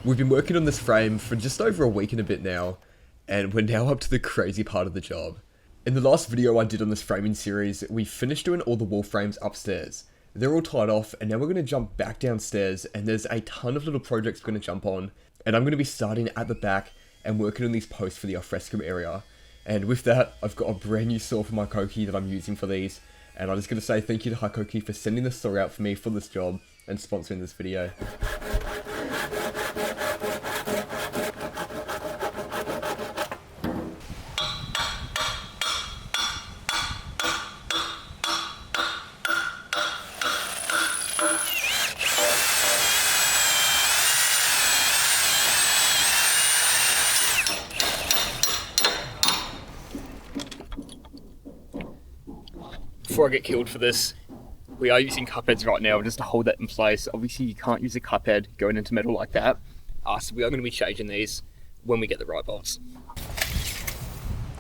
We've been working on this frame for just over a week and a bit now, and we're now up to the crazy part of the job. In the last video I did on this framing series, we finished doing all the wall frames upstairs. They're all tied off, and now we're going to jump back downstairs, and there's a ton of little projects we're going to jump on, and I'm going to be starting at the back and working on these posts for the Alfresco area. And with that, I've got a brand new saw for my Koki that I'm using for these, and I'm just going to say thank you to Koki for sending the saw out for me for this job and sponsoring this video. Before I get killed for this, we are using cup heads right now just to hold that in place. Obviously you can't use a cup head going into metal like that, so we are going to be changing these when we get the right bolts.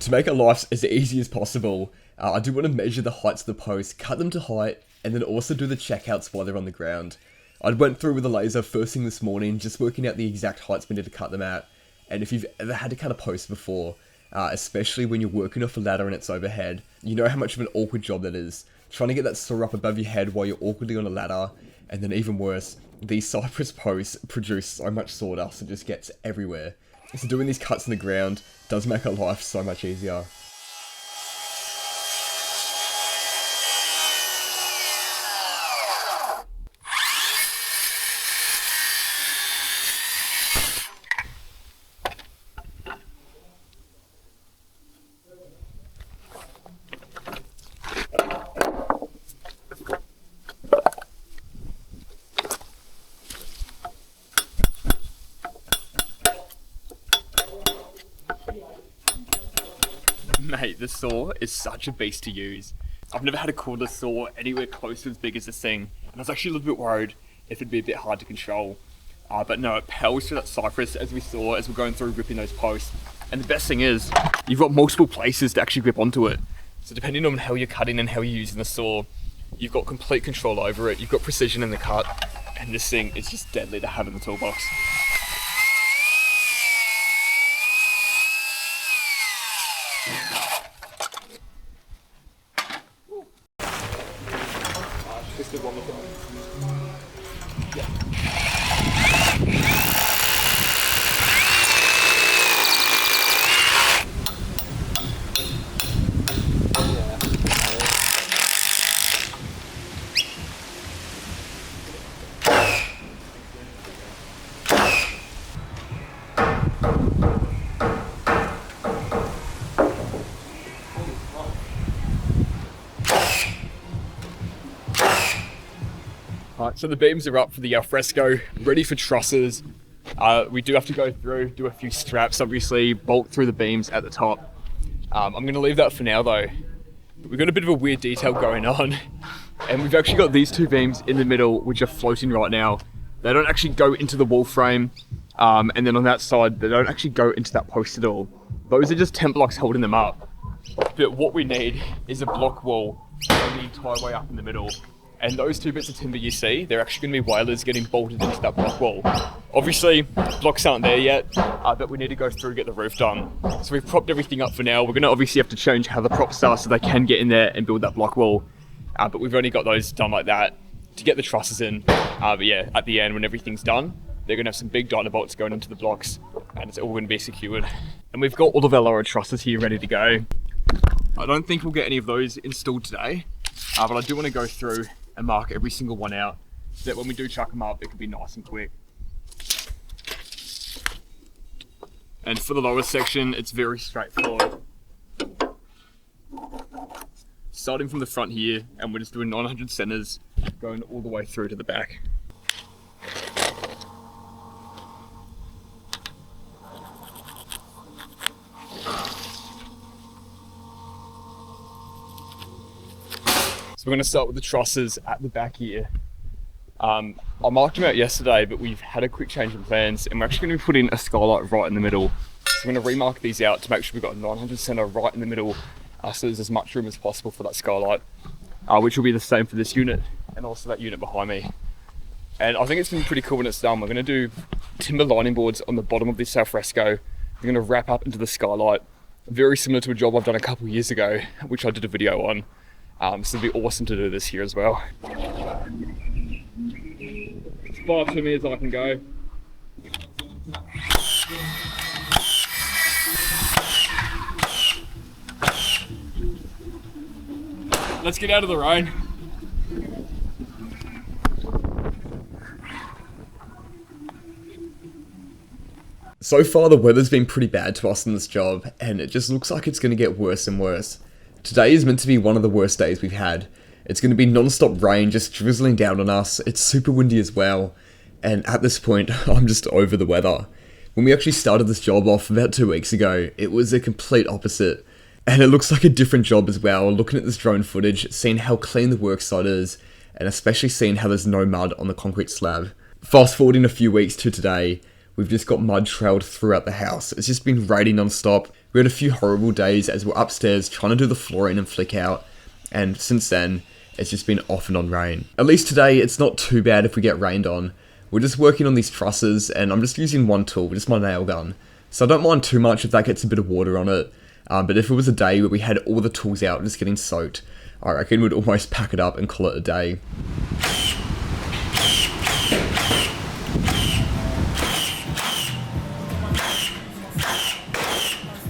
To make our lives as easy as possible, I do want to measure the heights of the posts, cut them to height, and then also do the checkouts while they're on the ground. I went through with a laser first thing this morning, just working out the exact heights we need to cut them at, and if you've ever had to cut a post before, especially when you're working off a ladder and it's overhead, you know how much of an awkward job that is. Trying to get that saw up above your head while you're awkwardly on a ladder, and then even worse, these cypress posts produce so much sawdust it just gets everywhere. So doing these cuts in the ground does make our life so much easier. Mate, this saw is such a beast to use. I've never had a cordless saw anywhere close to as big as this thing, and I was actually a little bit worried if it'd be a bit hard to control. But no, it powers through that cypress as we saw as we're going through ripping those posts. And the best thing is, you've got multiple places to actually grip onto it. So depending on how you're cutting and how you're using the saw, you've got complete control over it, you've got precision in the cut, and this thing is just deadly to have in the toolbox. Twisted one with them. Yeah. Alright, so the beams are up for the Alfresco, ready for trusses. We do have to go through, do a few straps, obviously, bolt through the beams at the top. I'm going to leave that for now though. But we've got a bit of a weird detail going on, and we've actually got these two beams in the middle, which are floating right now. They don't actually go into the wall frame, and then on that side, they don't actually go into that post at all. Those are just temp blocks holding them up. But what we need is a block wall on the entire way up in the middle. And those two bits of timber you see, they're actually going to be wailers getting bolted into that block wall. Obviously, blocks aren't there yet, but we need to go through and get the roof done. So we've propped everything up for now. We're going to obviously have to change how the props are so they can get in there and build that block wall. But we've only got those done like that to get the trusses in. But yeah, at the end, when everything's done, they're going to have some big dyno bolts going into the blocks, and it's all going to be secured. And we've got all of our lower trusses here ready to go. I don't think we'll get any of those installed today, but I do want to go through and mark every single one out so that when we do chuck them up, it can be nice and quick. And for the lower section, it's very straightforward. Starting from the front here, and we're just doing 900 centers, going all the way through to the back. So we're going to start with the trusses at the back here. I marked them out yesterday, but we've had a quick change in plans, and we're actually going to be putting a skylight right in the middle. So we're going to remark these out to make sure we've got a 900 center right in the middle, so there's as much room as possible for that skylight, which will be the same for this unit and also that unit behind me. And I think it's gonna be pretty cool when it's done. We're gonna do timber lining boards on the bottom of this Alfresco. We're gonna wrap up into the skylight, very similar to a job I've done a couple of years ago, which I did a video on. So it'd be awesome to do this here as well. As far from me as I can go. Let's get out of the rain. So far the weather's been pretty bad to us in this job, and it just looks like it's going to get worse and worse. Today is meant to be one of the worst days we've had. It's going to be non-stop rain just drizzling down on us. It's super windy as well, and at this point I'm just over the weather. When we actually started this job off about 2 weeks ago, it was a complete opposite. And it looks like a different job as well, looking at this drone footage, seeing how clean the worksite is, and especially seeing how there's no mud on the concrete slab. Fast forwarding a few weeks to today, we've just got mud trailed throughout the house. It's just been raining non-stop. We had a few horrible days as we're upstairs trying to do the flooring and flick out, and since then, it's just been off and on rain. At least today, it's not too bad if we get rained on. We're just working on these trusses, and I'm just using one tool, just my nail gun. So I don't mind too much if that gets a bit of water on it. But if it was a day where we had all the tools out just getting soaked, I reckon we'd almost pack it up and call it a day.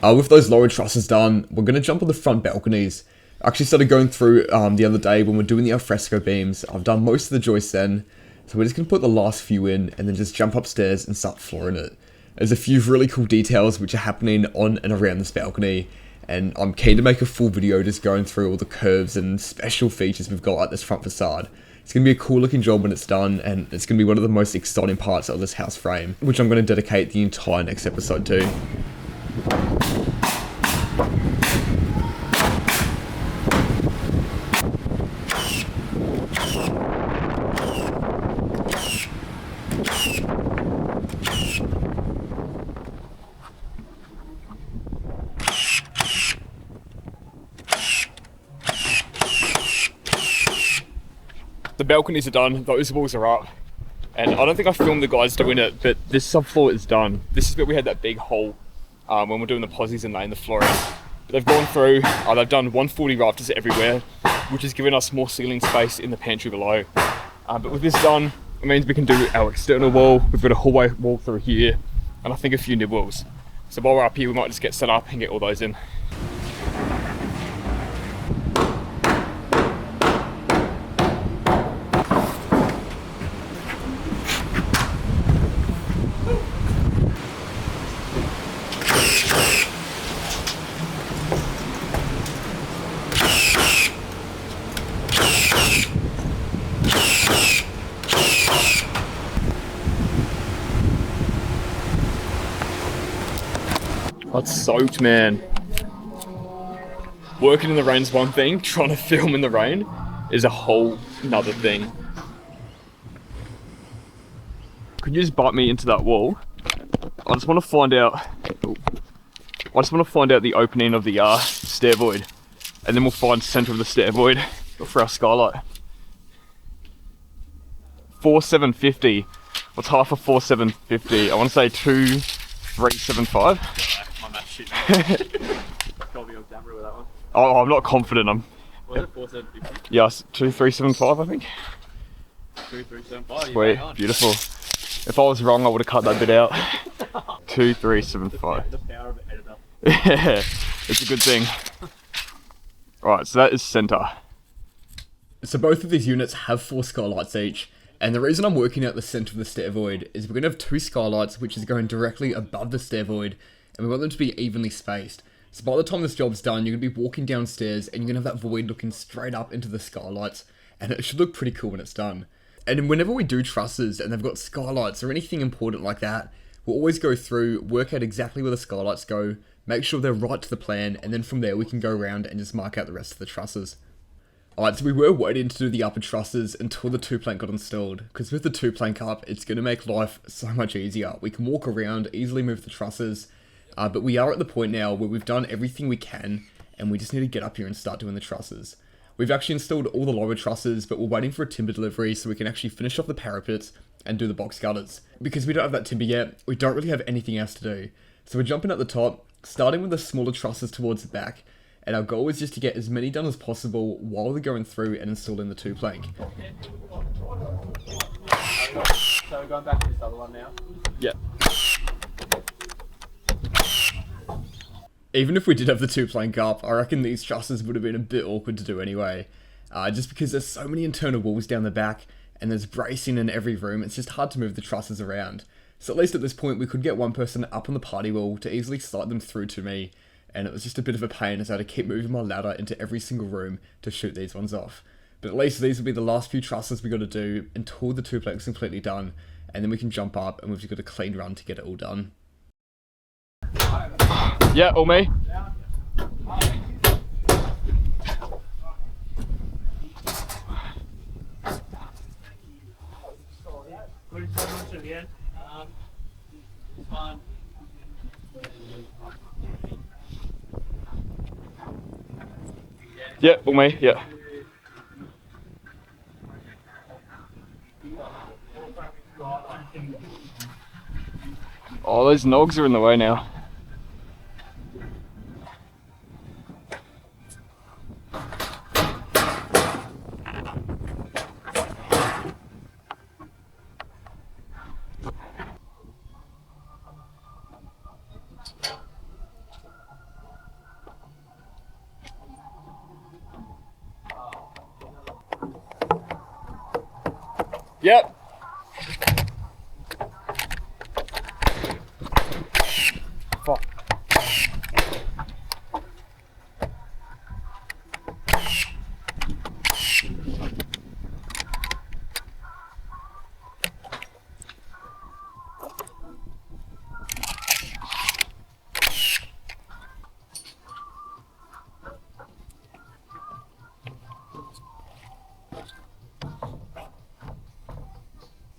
With those lower trusses done, we're going to jump on the front balconies. I actually started going through the other day when we're doing the Alfresco beams. I've done most of the joists then, so we're just going to put the last few in and then just jump upstairs and start flooring it. There's a few really cool details which are happening on and around this balcony, and I'm keen to make a full video just going through all the curves and special features we've got at this front facade. It's going to be a cool looking job when it's done, and it's going to be one of the most exciting parts of this house frame, which I'm going to dedicate the entire next episode to. The balconies are done, those walls are up, and I don't think I filmed the guys doing it, but this subfloor is done. This is where we had that big hole when we're doing the posies and laying the flooring. But they've gone through, they've done 140 rafters everywhere, which has given us more ceiling space in the pantry below. But with this done, it means we can do our external wall. We've got a hallway wall through here, and I think a few nib walls. So while we're up here, we might just get set up and get all those in. It's soaked, man. Working in the rain's one thing, trying to film in the rain is a whole nother thing. Could you just bite me into that wall? I just want to find out the opening of the stair void, and then we'll find center of the stair void for our skylight. 4,750. What's half of 4,750? I want to say 2,375. My math shit. Can't be on camera with that one. Oh, I'm not confident. Was it 4,750? Yes, 2,375, I think. 2,375. Sweet, beautiful. If I was wrong, I would have cut that bit out. 2,375. The power of an editor. Yeah, it's a good thing. Alright, so that is center. So both of these units have 4 skylights each, and the reason I'm working out the center of the stair void is we're going to have 2 skylights which is going directly above the stair void, and we want them to be evenly spaced. So by the time this job's done, you're going to be walking downstairs and you're going to have that void looking straight up into the skylights, and it should look pretty cool when it's done. And whenever we do trusses and they've got skylights or anything important like that, we'll always go through, work out exactly where the skylights go, make sure they're right to the plan, and then from there we can go around and just mark out the rest of the trusses. Alright, so we were waiting to do the upper trusses until the 2-plank got installed, because with the 2-plank up, it's going to make life so much easier. We can walk around, easily move the trusses, but we are at the point now where we've done everything we can, and we just need to get up here and start doing the trusses. We've actually installed all the lower trusses, but we're waiting for a timber delivery so we can actually finish off the parapets and do the box gutters. Because we don't have that timber yet, we don't really have anything else to do. So we're jumping at the top, starting with the smaller trusses towards the back, and our goal is just to get as many done as possible while we're going through and installing the 2-plank. So we're going back to this other one now? Yep. Even if we did have the 2-plank up, I reckon these trusses would have been a bit awkward to do anyway. Just because there's so many internal walls down the back, and there's bracing in every room, it's just hard to move the trusses around. So at least at this point, we could get one person up on the party wall to easily slide them through to me, and it was just a bit of a pain as I had to keep moving my ladder into every single room to shoot these ones off. But at least these will be the last few trusses we got to do until the 2-plank's completely done, and then we can jump up and we've just got a clean run to get it all done. Yeah, all me. Yeah, all me, yeah. Oh, those nogs are in the way now. Yep. Fuck.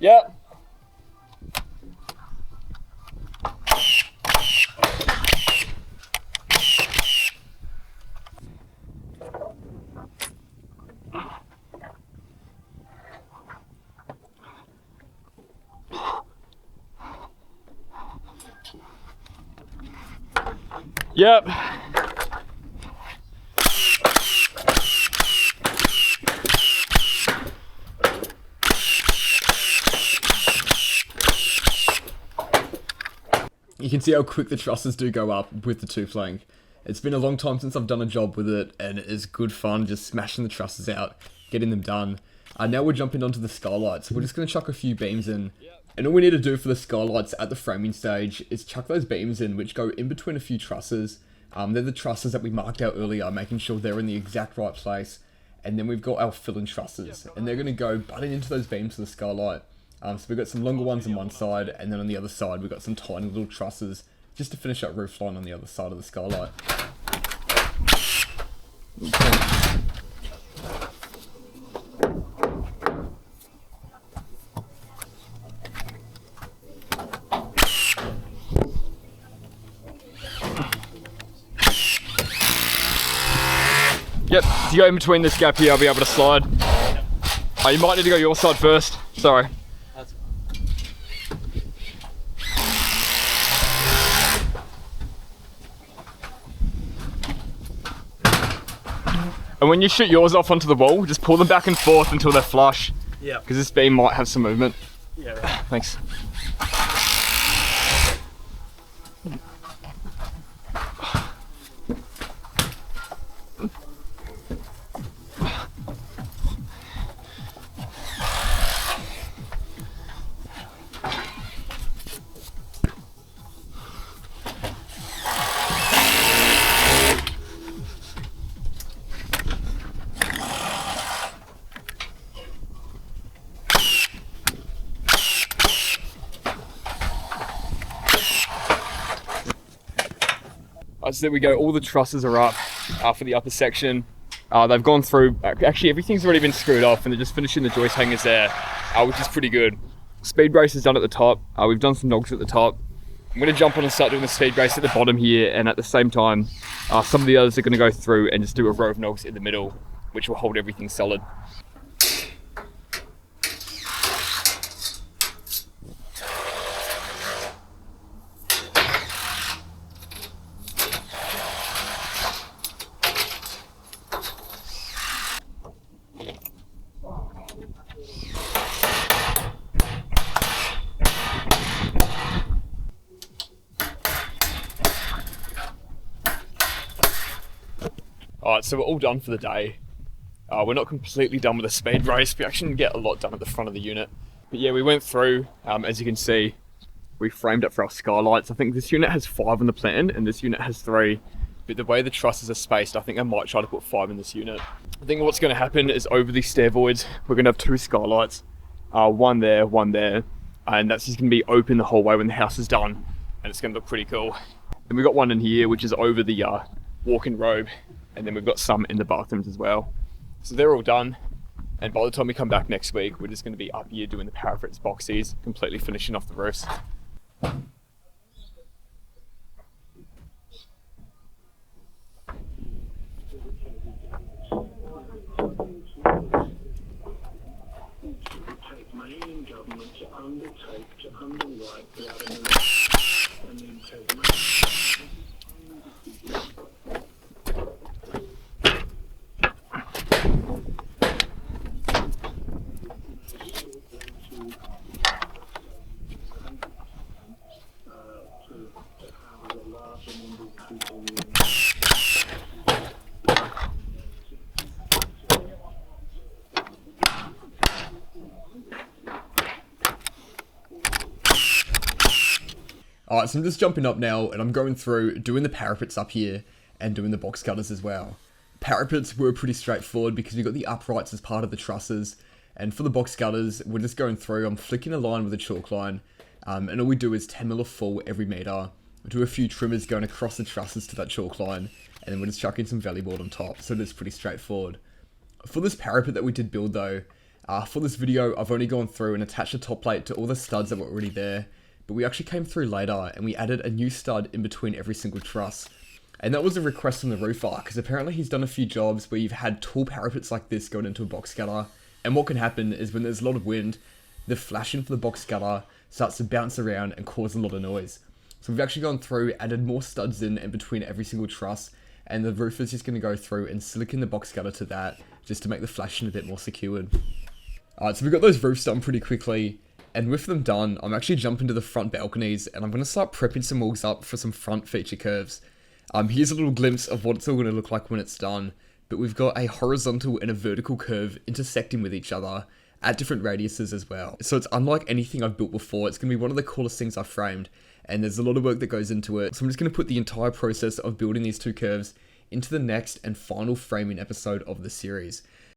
Yep. Yep. You can see how quick the trusses do go up with the 2-plank. It's been a long time since I've done a job with it, and it is good fun just smashing the trusses out, getting them done. Now we're jumping onto the skylights. We're just going to chuck a few beams in. And all we need to do for the skylights at the framing stage is chuck those beams in, which go in between a few trusses. They're the trusses that we marked out earlier, making sure they're in the exact right place. And then we've got our fill-in trusses, and they're going to go butting into those beams for the skylight. So we've got some longer ones on one side, and then on the other side we've got some tiny little trusses just to finish that roof line on the other side of the skylight. Yep, if you go in between this gap here, I'll be able to slide. Oh, you might need to go your side first. Sorry. That's And when you shoot yours off onto the wall, just pull them back and forth until they're flush. Yeah. Because this beam might have some movement. Yeah, right. Thanks. So there we go, all the trusses are up for the upper section. They've gone through, actually everything's already been screwed off and they're just finishing the joist hangers there, which is pretty good. Speed brace is done at the top. We've done some nogs at the top. I'm going to jump on and start doing the speed brace at the bottom here, and at the same time, some of the others are going to go through and just do a row of nogs in the middle. which will hold everything solid. Alright, so we're all done for the day. We're not completely done with the speed race. We actually get a lot done at the front of the unit. But yeah, we went through, as you can see, we framed up for our skylights. I think this unit has 5 on the plan and this unit has 3. But the way the trusses are spaced, I think I might try to put 5 in this unit. I think what's going to happen is over these stair voids, we're going to have 2 skylights. One there, and that's just going to be open the whole way when the house is done. And it's going to look pretty cool. And we've got one in here, which is over the walk-in robe. And then we've got some in the bathrooms as well. So they're all done. And by the time we come back next week, we're just going to be up here doing the parapets boxies, completely finishing off the roofs. Alright, so I'm just jumping up now and I'm going through doing the parapets up here and doing the box cutters as well. Parapets were pretty straightforward because we got the uprights as part of the trusses, and for the box cutters, we're just going through, I'm flicking a line with a chalk line, and all we do is 10mm full every meter. We do a few trimmers going across the trusses to that chalk line, and then we're just chucking some valley board on top, so it's pretty straightforward. For this parapet that we did build though, for this video I've only gone through and attached a top plate to all the studs that were already there, but we actually came through later and we added a new stud in between every single truss. And that was a request from the roofer, because apparently he's done a few jobs where you've had tall parapets like this going into a box cutter, and what can happen is when there's a lot of wind, the flashing for the box cutter starts to bounce around and cause a lot of noise. So we've actually gone through, added more studs in between every single truss, and the roofer's just going to go through and silicon the box cutter to that, just to make the flashing a bit more secured. Alright, so we got those roofs done pretty quickly. And with them done, I'm actually jumping to the front balconies and I'm going to start prepping some walls up for some front feature curves. Here's a little glimpse of what it's all going to look like when it's done. But we've got a horizontal and a vertical curve intersecting with each other at different radiuses as well. So it's unlike anything I've built before. It's going to be one of the coolest things I've framed. And there's a lot of work that goes into it. So I'm just going to put the entire process of building these 2 curves into the next and final framing episode of the series.